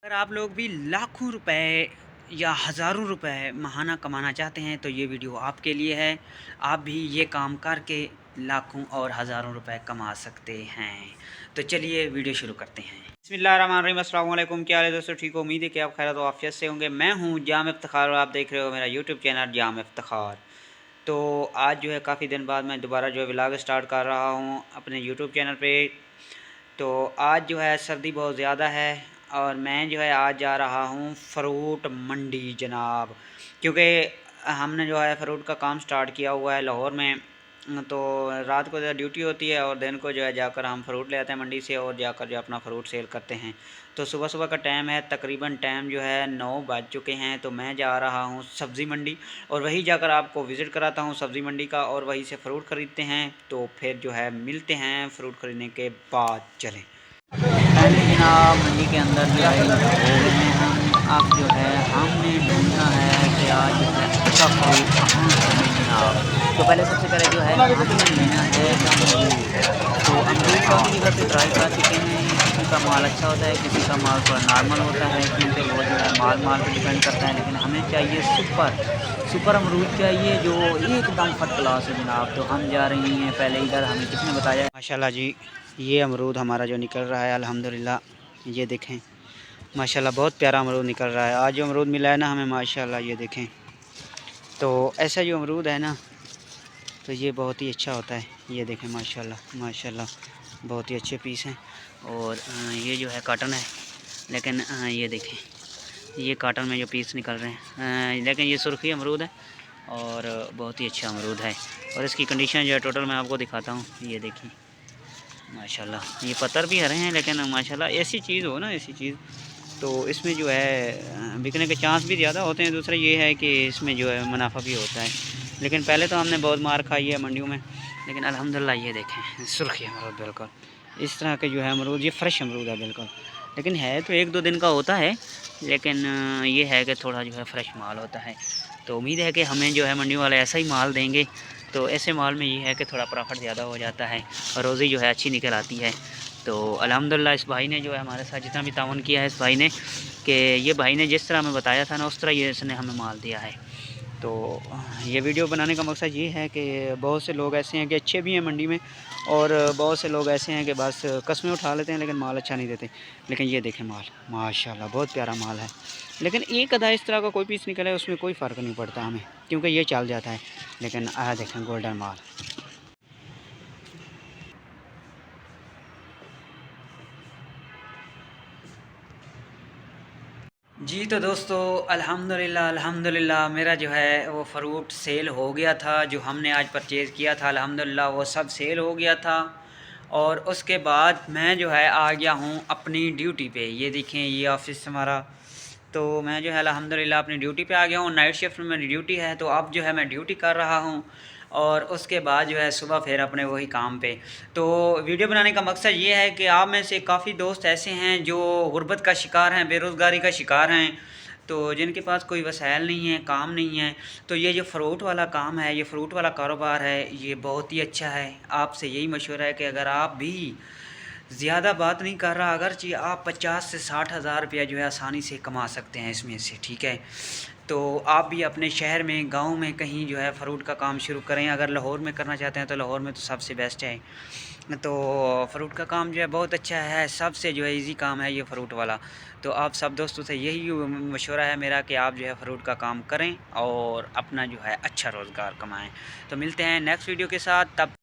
अगर आप लोग भी लाखों रुपए या हज़ारों रुपए महाना कमाना चाहते हैं तो ये वीडियो आपके लिए है। आप भी ये काम करके लाखों और हज़ारों रुपए कमा सकते हैं। तो चलिए वीडियो शुरू करते हैं। बिस्मिल्लाहिर्रहमानिर्रहीम, अस्सलाम वालेकुम। क्या हाल है दोस्तों, ठीक हो? उम्मीद है कि आप खैर तो आफियत से होंगे। मैं हूँ जाम इफ्तिखार और आप देख रहे हो मेरा यूट्यूब चैनल जाम इफ्तिखार। तो आज जो है काफ़ी दिन बाद मैं दोबारा जो है व्लॉग स्टार्ट कर रहा हूँ अपने यूट्यूब चैनल पे। तो आज जो है सर्दी बहुत ज़्यादा है और मैं जो है आज जा रहा हूँ फ़्रूट मंडी जनाब, क्योंकि हमने जो है फ़्रूट का काम स्टार्ट किया हुआ है लाहौर में। तो रात को जो ड्यूटी होती है और दिन को जो है जाकर हम फ़्रूट ले आते हैं मंडी से और जाकर जो अपना फ़्रूट सेल करते हैं। तो सुबह सुबह का टाइम है, तकरीबन टाइम जो है 9 बज चुके हैं। तो मैं जा रहा हूँ सब्ज़ी मंडी और वहीं जाकर आपको विज़िट कराता हूँ सब्ज़ी मंडी का और वहीं से फ़्रूट ख़रीदते हैं। तो फिर जो है मिलते हैं फ़्रूट ख़रीदने के बाद। चलें पहले जनाब मंडी के अंदर जो है हो गए हैं हम। अब जो है हमने ढूंढना है कि आज जो है अच्छा फ़्रूट कहाँ से मिले जनाब। तो पहले सबसे पहले जो है हमने लेना है अमरूद। तो अमरूद काफ़ी जगह पे ट्राई कर चुके हैं, किसी का माल अच्छा होता है, किसी का माल थोड़ा नॉर्मल होता है, क्योंकि वो जो है माल माल पे डिपेंड करता है। लेकिन हमें चाहिए सुपर सुपर अमरूद चाहिए जो एकदम फर्स्ट क्लास है जनाब। तो हम जा रही हैं, पहले इधर हमें किसने बताया माशाल्लाह जी, ये अमरूद हमारा जो निकल रहा है अल्हम्दुलिल्लाह। ये देखें माशाल्लाह बहुत प्यारा अमरूद निकल रहा है। आज जो अमरूद मिला है ना हमें माशाल्लाह, ये देखें। तो ऐसा जो अमरूद है ना तो ये बहुत ही अच्छा होता है। ये देखें माशाल्लाह माशाल्लाह बहुत ही अच्छे पीस हैं। और ये जो है काटन है, लेकिन ये देखें ये काटन में जो पीस निकल रहे हैं, लेकिन ये सुर्खी अमरूद है और बहुत ही अच्छा अमरूद है। और इसकी कंडीशन जो है टोटल मैं आपको दिखाता हूँ। ये देखिए माशाल्लाह, ये पत्थर भी हरे हैं, लेकिन माशाल्लाह ऐसी चीज़ हो ना, ऐसी चीज़ तो इसमें जो है बिकने के चांस भी ज़्यादा होते हैं। दूसरा ये है कि इसमें जो है मुनाफा भी होता है। लेकिन पहले तो हमने बहुत मार खाई है मंडियों में, लेकिन अल्हम्दुलिल्लाह ये देखें सुर्खी अमरूद बिल्कुल इस तरह के जो है अमरूद, ये फ्रेश अमरूद है बिल्कुल। लेकिन है तो 1-2 दिन का होता है, लेकिन ये है कि थोड़ा जो है फ्रेश माल होता है। तो उम्मीद है कि हमें जो है मंडी वाले ऐसा ही माल देंगे। तो ऐसे माल में ये है कि थोड़ा प्रॉफिट ज़्यादा हो जाता है और रोज़ी जो है अच्छी निकल आती है। तो अल्हम्दुलिल्लाह इस भाई ने जो है हमारे साथ जितना भी तावन किया है, इस भाई ने कि ये भाई ने जिस तरह हमें बताया था ना उस तरह ये इसने हमें माल दिया है। तो ये वीडियो बनाने का मकसद ये है कि बहुत से लोग ऐसे हैं कि अच्छे भी हैं मंडी में और बहुत से लोग ऐसे हैं कि बस कस्में उठा लेते हैं लेकिन माल अच्छा नहीं देते। लेकिन ये देखें माल माशाल्लाह बहुत प्यारा माल है। लेकिन एक अदा इस तरह का कोई पीस निकले उसमें कोई फ़र्क नहीं पड़ता हमें, क्योंकि ये चल जाता है। लेकिन देखें गोल्डन माल। जी तो दोस्तों अल्हम्दुलिल्लाह अल्हम्दुलिल्लाह मेरा जो है वो फ़्रूट सेल हो गया था। जो हमने आज परचेज़ किया था अल्हम्दुलिल्लाह वो सब सेल हो गया था। और उसके बाद मैं जो है आ गया हूँ अपनी ड्यूटी पे। ये देखें ये ऑफिस हमारा। तो मैं जो है अल्हम्दुलिल्लाह अपनी ड्यूटी पे आ गया हूँ। नाइट शिफ्ट में मेरी ड्यूटी है, तो अब जो है मैं ड्यूटी कर रहा हूँ और उसके बाद जो है सुबह फिर अपने वही काम पे। तो वीडियो बनाने का मकसद ये है कि आप में से काफ़ी दोस्त ऐसे हैं जो गुर्बत का शिकार हैं, बेरोज़गारी का शिकार हैं, तो जिनके पास कोई वसाइल नहीं है, काम नहीं है। तो ये जो फ़्रूट वाला काम है, ये फ़्रूट वाला कारोबार है, ये बहुत ही अच्छा है। आपसे यही मशवरा है कि अगर आप भी ज़्यादा बात नहीं कर रहा, अगरचे आप 50 से 60 हज़ार रुपया जो है आसानी से कमा सकते हैं इसमें से, ठीक है। तो आप भी अपने शहर में, गांव में कहीं जो है फ़्रूट का काम शुरू करें। अगर लाहौर में करना चाहते हैं तो लाहौर में तो सबसे बेस्ट है। तो फ़्रूट का काम जो है बहुत अच्छा है, सबसे जो है इजी काम है ये फ़्रूट वाला। तो आप सब दोस्तों से यही मशवरा है मेरा कि आप जो है फ़्रूट का काम करें और अपना जो है अच्छा रोज़गार कमाएँ। तो मिलते हैं नेक्स्ट वीडियो के साथ, तब